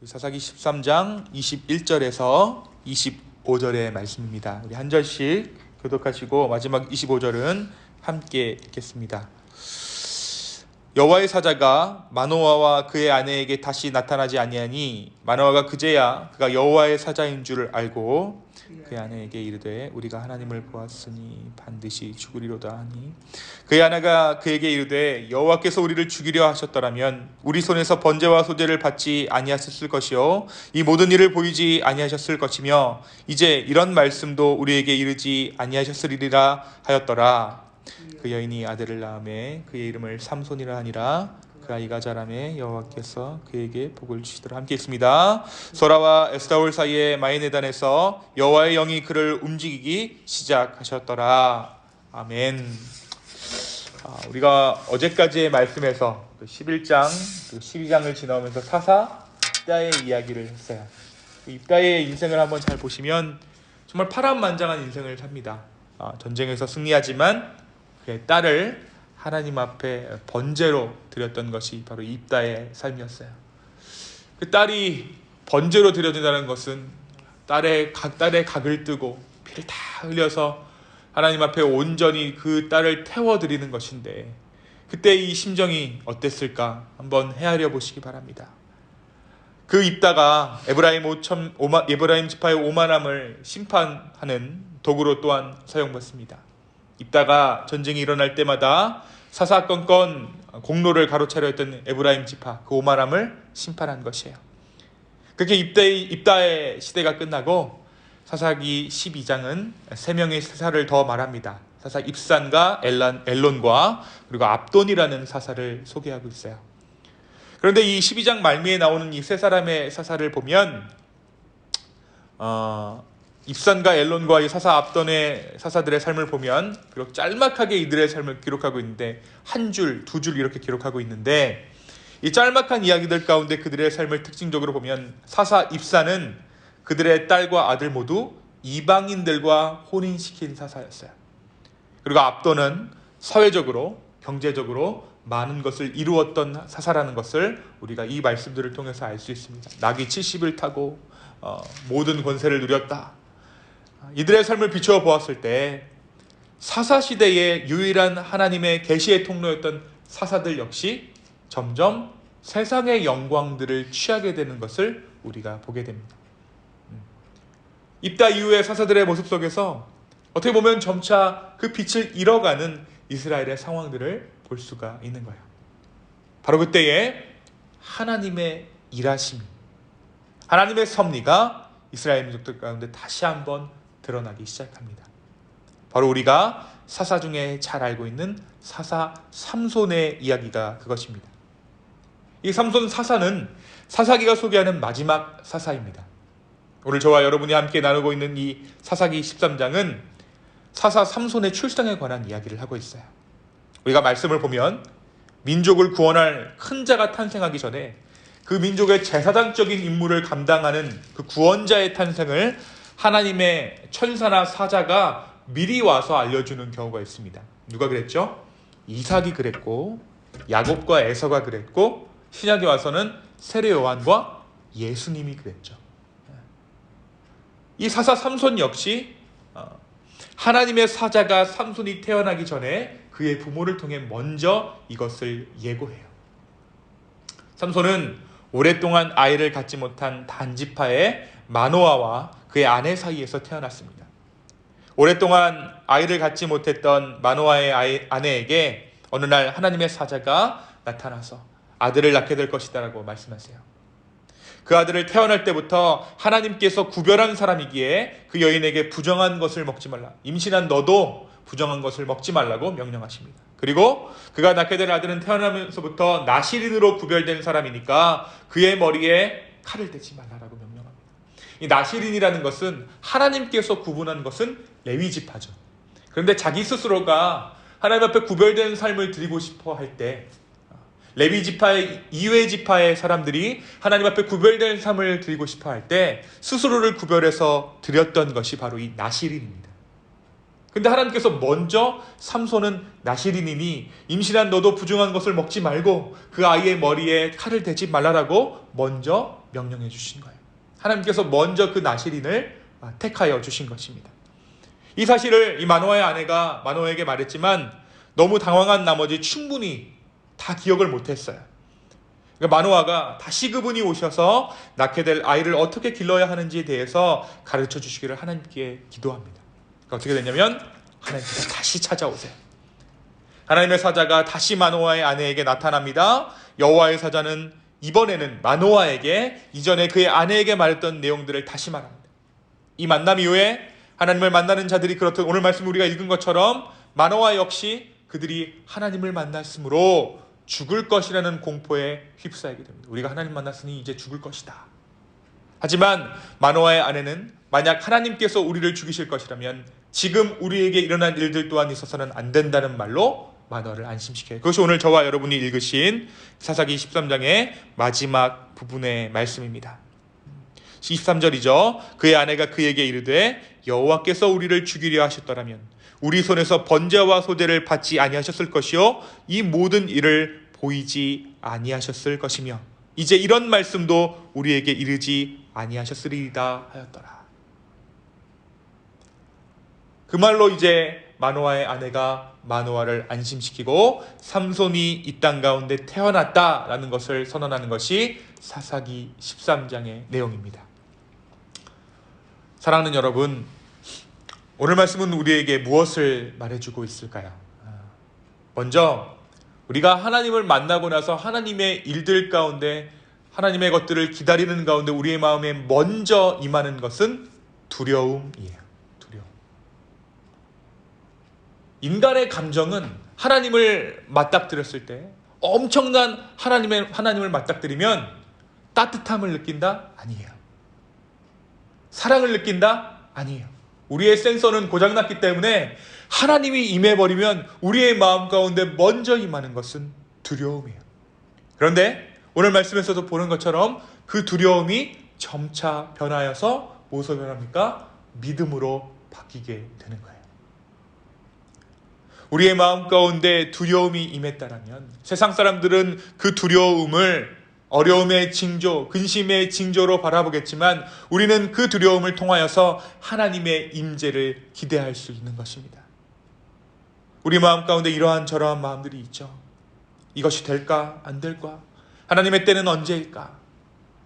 사사기 13장 21절에서 25절의 말씀입니다. 우리 한 절씩 교독하시고 마지막 25절은 함께 읽겠습니다. 여호와의 사자가 마노아와 그의 아내에게 다시 나타나지 아니하니 마노아가 그제야 그가 여호와의 사자인 줄 알고 그의 아내에게 이르되 우리가 하나님을 보았으니 반드시 죽으리로다 하니 그의 아내가 그에게 이르되 여호와께서 우리를 죽이려 하셨더라면 우리 손에서 번제와 소제를 받지 아니하셨을 것이요 이 모든 일을 보이지 아니하셨을 것이며 이제 이런 말씀도 우리에게 이르지 아니하셨으리라 하였더라. 그 여인이 아들을 낳음에 그의 이름을 삼손이라 하니라. 그 아이가 자라매 여호와께서 그에게 복을 주시더라. 함께 읽습니다. 소라와 에스타올 사이의 마이네단에서 여호와의 영이 그를 움직이기 시작하셨더라. 아멘. 우리가 어제까지의 말씀에서 11장, 12장을 지나오면서 사사 입다의 이야기를 했어요. 입다의 인생을 한번 잘 보시면 정말 파란만장한 인생을 삽니다. 전쟁에서 승리하지만 그의 딸을 하나님 앞에 번제로 드렸던 것이 바로 입다의 삶이었어요. 그 딸이 번제로 드려진다는 것은 딸의 각을 뜨고 피를 다 흘려서 하나님 앞에 온전히 그 딸을 태워드리는 것인데 그때 이 심정이 어땠을까 한번 헤아려 보시기 바랍니다. 그 입다가 에브라임 지파의 오만함을 심판하는 도구로 또한 사용받습니다. 입다가 전쟁이 일어날 때마다 사사건건 공로를 가로차려 했던 에브라임 지파 그 오만함을 심판한 것이에요. 그렇게 입다의 시대가 끝나고 사사기 12장은 3명의 사사를 더 말합니다. 사사 입산과 엘론과 그리고 압돈이라는 사사를 소개하고 있어요. 그런데 이 12장 말미에 나오는 이 세 사람의 사사를 보면 입산과 엘론과 이 사사 압돈의 사사들의 삶을 보면 비록 짤막하게 이들의 삶을 기록하고 있는데 한 줄, 두 줄 이렇게 기록하고 있는데 이 짤막한 이야기들 가운데 그들의 삶을 특징적으로 보면 사사 입산은 그들의 딸과 아들 모두 이방인들과 혼인시킨 사사였어요. 그리고 압돈은 사회적으로 경제적으로 많은 것을 이루었던 사사라는 것을 우리가 이 말씀들을 통해서 알 수 있습니다. 나귀 70을 타고 모든 권세를 누렸다. 이들의 삶을 비추어 보았을 때 사사시대의 유일한 하나님의 계시의 통로였던 사사들 역시 점점 세상의 영광들을 취하게 되는 것을 우리가 보게 됩니다. 입다 이후의 사사들의 모습 속에서 어떻게 보면 점차 그 빛을 잃어가는 이스라엘의 상황들을 볼 수가 있는 거예요. 바로 그때에 하나님의 일하심, 하나님의 섭리가 이스라엘 민족들 가운데 다시 한번 드러나기 시작합니다. 바로 우리가 사사 중에 잘 알고 있는 사사 삼손의 이야기가 그것입니다. 이 삼손 사사는 사사기가 소개하는 마지막 사사입니다. 오늘 저와 여러분이 함께 나누고 있는 이 사사기 13장은 사사 삼손의 출생에 관한 이야기를 하고 있어요. 우리가 말씀을 보면 민족을 구원할 큰 자가 탄생하기 전에 그 민족의 제사장적인 임무를 감당하는 그 구원자의 탄생을 하나님의 천사나 사자가 미리 와서 알려주는 경우가 있습니다. 누가 그랬죠? 이삭이 그랬고 야곱과 에서가 그랬고 신약에 와서는 세례 요한과 예수님이 그랬죠. 이 사사 삼손 역시 하나님의 사자가 삼손이 태어나기 전에 그의 부모를 통해 먼저 이것을 예고해요. 삼손은 오랫동안 아이를 갖지 못한 단지파의 마노아와 그의 아내 사이에서 태어났습니다. 오랫동안 아이를 갖지 못했던 마노아의 아내에게 어느 날 하나님의 사자가 나타나서 아들을 낳게 될 것이다라고 말씀하세요. 그 아들을 태어날 때부터 하나님께서 구별한 사람이기에 그 여인에게 부정한 것을 먹지 말라. 임신한 너도 부정한 것을 먹지 말라고 명령하십니다. 그리고 그가 낳게 될 아들은 태어나면서부터 나시린으로 구별된 사람이니까 그의 머리에 칼을 대지 말라라고 명령합니다. 이 나시린이라는 것은 하나님께서 구분한 것은 레위 지파죠. 그런데 자기 스스로가 하나님 앞에 구별된 삶을 드리고 싶어 할 때 레위 지파의 이외 지파의 사람들이 하나님 앞에 구별된 삶을 드리고 싶어 할 때 스스로를 구별해서 드렸던 것이 바로 이 나시린입니다. 근데 하나님께서 먼저 삼손은 나시린이니 임신한 너도 부정한 것을 먹지 말고 그 아이의 머리에 칼을 대지 말라라고 먼저 명령해 주신 거예요. 하나님께서 먼저 그 나실인을 택하여 주신 것입니다. 이 사실을 이 마노아의 아내가 마노아에게 말했지만 너무 당황한 나머지 충분히 다 기억을 못했어요. 그러니까 마노아가 다시 그분이 오셔서 낳게 될 아이를 어떻게 길러야 하는지에 대해서 가르쳐 주시기를 하나님께 기도합니다. 그러니까 어떻게 됐냐면 하나님께서 다시 찾아오세요. 하나님의 사자가 다시 마노아의 아내에게 나타납니다. 여호와의 사자는 이번에는 마노아에게 이전에 그의 아내에게 말했던 내용들을 다시 말합니다. 이 만남 이후에 하나님을 만나는 자들이 그렇듯 오늘 말씀 우리가 읽은 것처럼 마노아 역시 그들이 하나님을 만났으므로 죽을 것이라는 공포에 휩싸이게 됩니다. 우리가 하나님 만났으니 이제 죽을 것이다. 하지만 마노아의 아내는 만약 하나님께서 우리를 죽이실 것이라면 지금 우리에게 일어난 일들 또한 있어서는 안 된다는 말로 마노아를 안심시켜요. 그것이 오늘 저와 여러분이 읽으신 사사기 13장의 마지막 부분의 말씀입니다. 23절이죠. 그의 아내가 그에게 이르되 여호와께서 우리를 죽이려 하셨더라면 우리 손에서 번제와 소제를 받지 아니하셨을 것이요 이 모든 일을 보이지 아니하셨을 것이며 이제 이런 말씀도 우리에게 이르지 아니하셨으리이다 하였더라. 그 말로 이제 마노아의 아내가 마노아를 안심시키고 삼손이 이 땅 가운데 태어났다라는 것을 선언하는 것이 사사기 13장의 내용입니다. 사랑하는 여러분, 오늘 말씀은 우리에게 무엇을 말해주고 있을까요? 먼저 우리가 하나님을 만나고 나서 하나님의 일들 가운데 하나님의 것들을 기다리는 가운데 우리의 마음에 먼저 임하는 것은 두려움이에요. 두려움. 인간의 감정은 하나님을 맞닥뜨렸을 때 엄청난 하나님을 맞닥뜨리면 따뜻함을 느낀다? 아니에요. 사랑을 느낀다? 아니에요. 우리의 센서는 고장났기 때문에 하나님이 임해버리면 우리의 마음 가운데 먼저 임하는 것은 두려움이에요. 그런데 오늘 말씀에서도 보는 것처럼 그 두려움이 점차 변하여서 무엇으로 변합니까? 믿음으로 바뀌게 되는 거예요. 우리의 마음 가운데 두려움이 임했다라면 세상 사람들은 그 두려움을 어려움의 징조, 근심의 징조로 바라보겠지만 우리는 그 두려움을 통하여서 하나님의 임재를 기대할 수 있는 것입니다. 우리 마음 가운데 이러한 저러한 마음들이 있죠. 이것이 될까? 안 될까? 하나님의 때는 언제일까?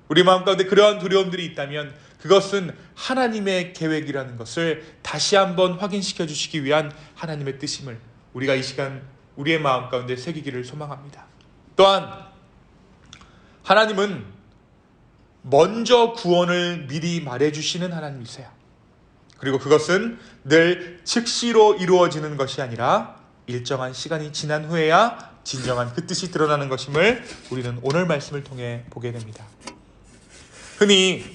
우리 마음 가운데 그러한 두려움들이 있다면 그것은 하나님의 계획이라는 것을 다시 한번 확인시켜 주시기 위한 하나님의 뜻임을 우리가 이 시간 우리의 마음 가운데 새기기를 소망합니다. 또한 하나님은 먼저 구원을 미리 말해주시는 하나님이세요. 그리고 그것은 늘 즉시로 이루어지는 것이 아니라 일정한 시간이 지난 후에야 진정한 그 뜻이 드러나는 것임을 우리는 오늘 말씀을 통해 보게 됩니다. 흔히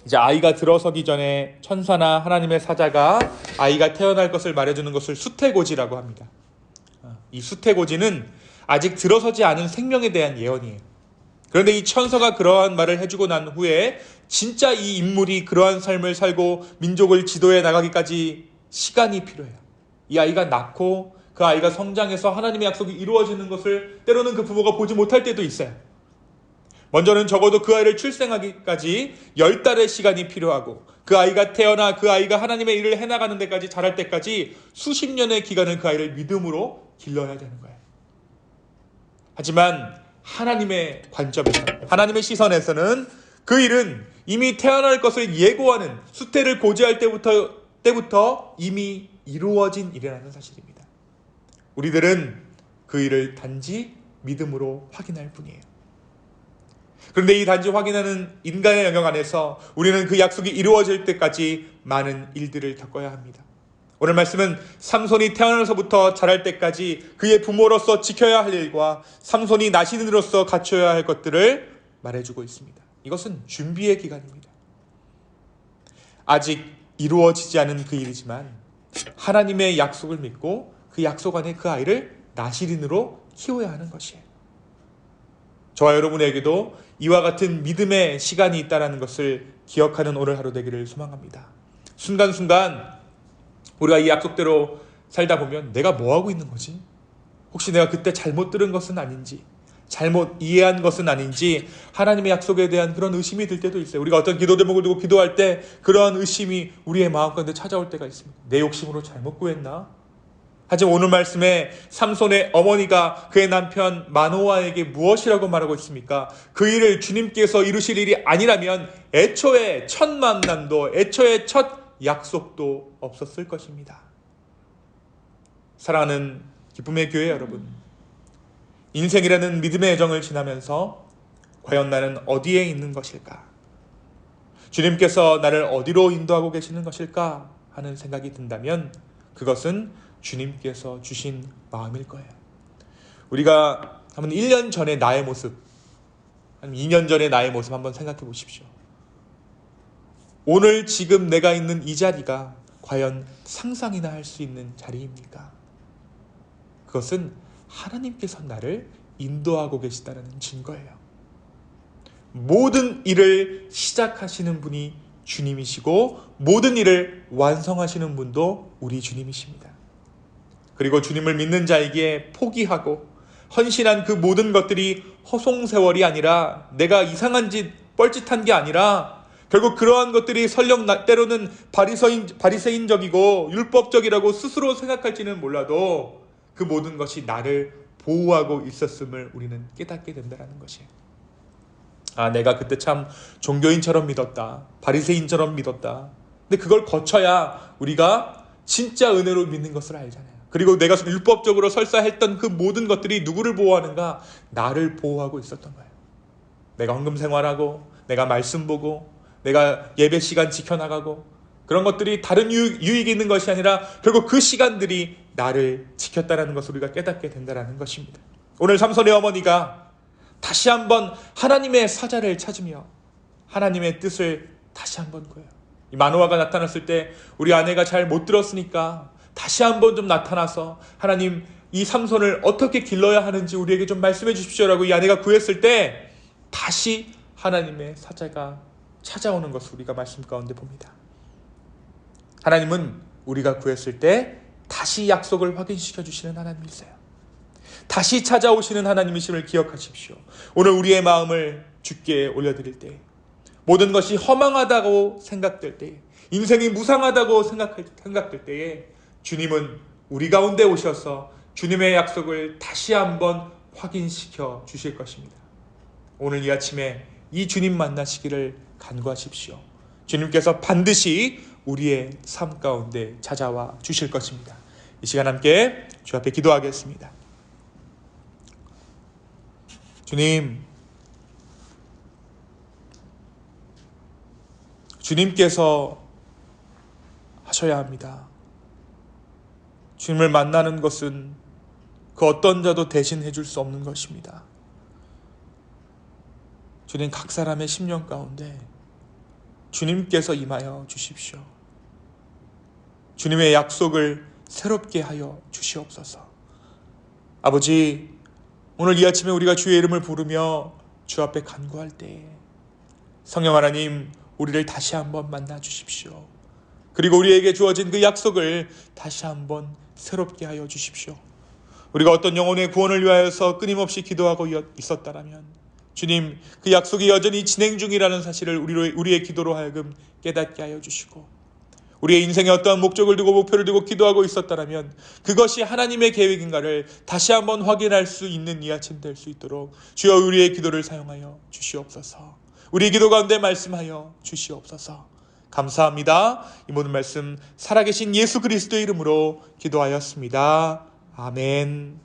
이제 아이가 들어서기 전에 천사나 하나님의 사자가 아이가 태어날 것을 말해주는 것을 수태고지라고 합니다. 이 수태고지는 아직 들어서지 않은 생명에 대한 예언이에요. 그런데 이 천사가 그러한 말을 해주고 난 후에 진짜 이 인물이 그러한 삶을 살고 민족을 지도해 나가기까지 시간이 필요해요. 이 아이가 낳고 그 아이가 성장해서 하나님의 약속이 이루어지는 것을 때로는 그 부모가 보지 못할 때도 있어요. 먼저는 적어도 그 아이를 출생하기까지 10달의 시간이 필요하고 그 아이가 태어나 그 아이가 하나님의 일을 해나가는 데까지 자랄 때까지 수십 년의 기간을 그 아이를 믿음으로 길러야 되는 거예요. 하지만 하나님의 관점에서 하나님의 시선에서는 그 일은 이미 태어날 것을 예고하는 수태를 고지할 때부터 이미 이루어진 일이라는 사실입니다. 우리들은 그 일을 단지 믿음으로 확인할 뿐이에요. 그런데 이 단지 확인하는 인간의 영역 안에서 우리는 그 약속이 이루어질 때까지 많은 일들을 겪어야 합니다. 오늘 말씀은 삼손이 태어나서부터 자랄 때까지 그의 부모로서 지켜야 할 일과 삼손이 나시인으로서 갖춰야 할 것들을 말해주고 있습니다. 이것은 준비의 기간입니다. 아직 이루어지지 않은 그 일이지만 하나님의 약속을 믿고 그 약속 안에 그 아이를 나시인으로 키워야 하는 것이에요. 저와 여러분에게도 이와 같은 믿음의 시간이 있다는 것을 기억하는 오늘 하루 되기를 소망합니다. 순간순간 우리가 이 약속대로 살다 보면 내가 뭐하고 있는 거지? 혹시 내가 그때 잘못 들은 것은 아닌지, 잘못 이해한 것은 아닌지 하나님의 약속에 대한 그런 의심이 들 때도 있어요. 우리가 어떤 기도 제목을 두고 기도할 때 그러한 의심이 우리의 마음 가운데 찾아올 때가 있습니다. 내 욕심으로 잘못 구했나? 하지만 오늘 말씀에 삼손의 어머니가 그의 남편 마노아에게 무엇이라고 말하고 있습니까? 그 일을 주님께서 이루실 일이 아니라면 애초에 첫 만남도, 애초에 첫 약속도 없었을 것입니다. 사랑하는 기쁨의 교회 여러분, 인생이라는 믿음의 여정을 지나면서 과연 나는 어디에 있는 것일까? 주님께서 나를 어디로 인도하고 계시는 것일까? 하는 생각이 든다면 그것은 주님께서 주신 마음일 거예요. 우리가 한번 1년 전의 나의 모습, 한 2년 전의 나의 모습 한번 생각해 보십시오. 오늘 지금 내가 있는 이 자리가 과연 상상이나 할 수 있는 자리입니까? 그것은 하나님께서 나를 인도하고 계시다는 증거예요. 모든 일을 시작하시는 분이 주님이시고 모든 일을 완성하시는 분도 우리 주님이십니다. 그리고 주님을 믿는 자에게 포기하고 헌신한 그 모든 것들이 허송세월이 아니라 내가 이상한 짓, 뻘짓한 게 아니라 결국 그러한 것들이 설령 때로는 바리새인적이고 율법적이라고 스스로 생각할지는 몰라도 그 모든 것이 나를 보호하고 있었음을 우리는 깨닫게 된다는 것이에요. 아, 내가 그때 참 종교인처럼 믿었다. 바리새인처럼 믿었다. 근데 그걸 거쳐야 우리가 진짜 은혜로 믿는 것을 알잖아요. 그리고 내가 율법적으로 설사했던 그 모든 것들이 누구를 보호하는가? 나를 보호하고 있었던 거예요. 내가 헌금 생활하고 내가 말씀 보고 내가 예배 시간 지켜나가고 그런 것들이 다른 유익이 있는 것이 아니라 결국 그 시간들이 나를 지켰다는 것을 우리가 깨닫게 된다는 것입니다. 오늘 삼손의 어머니가 다시 한번 하나님의 사자를 찾으며 하나님의 뜻을 다시 한번 구해요. 이 마노아가 나타났을 때 우리 아내가 잘 못 들었으니까 다시 한번 좀 나타나서 하나님 이 삼손을 어떻게 길러야 하는지 우리에게 좀 말씀해 주십시오라고 이 아내가 구했을 때 다시 하나님의 사자가 찾아오는 것을 우리가 말씀 가운데 봅니다. 하나님은 우리가 구했을 때 다시 약속을 확인시켜 주시는 하나님이세요. 다시 찾아오시는 하나님이심을 기억하십시오. 오늘 우리의 마음을 주께 올려드릴 때 모든 것이 허망하다고 생각될 때 인생이 무상하다고 생각될 때에 주님은 우리 가운데 오셔서 주님의 약속을 다시 한번 확인시켜 주실 것입니다. 오늘 이 아침에 이 주님 만나시기를 간구하십시오. 주님께서 반드시 우리의 삶 가운데 찾아와 주실 것입니다. 이 시간 함께 주 앞에 기도하겠습니다. 주님, 주님께서 하셔야 합니다. 주님을 만나는 것은 그 어떤 자도 대신해 줄 수 없는 것입니다. 주님, 각 사람의 심령 가운데 주님께서 임하여 주십시오. 주님의 약속을 새롭게 하여 주시옵소서. 아버지, 오늘 이 아침에 우리가 주의 이름을 부르며 주 앞에 간구할 때에 성령 하나님, 우리를 다시 한번 만나 주십시오. 그리고 우리에게 주어진 그 약속을 다시 한번 새롭게 하여 주십시오. 우리가 어떤 영혼의 구원을 위하여서 끊임없이 기도하고 있었다라면 주님, 그 약속이 여전히 진행 중이라는 사실을 우리의 기도로 하여금 깨닫게 하여 주시고 우리의 인생에 어떠한 목적을 두고 목표를 두고 기도하고 있었다라면 그것이 하나님의 계획인가를 다시 한번 확인할 수 있는 이 아침 될 수 있도록 주여 우리의 기도를 사용하여 주시옵소서. 우리 기도 가운데 말씀하여 주시옵소서. 감사합니다. 이 모든 말씀 살아계신 예수 그리스도의 이름으로 기도하였습니다. 아멘.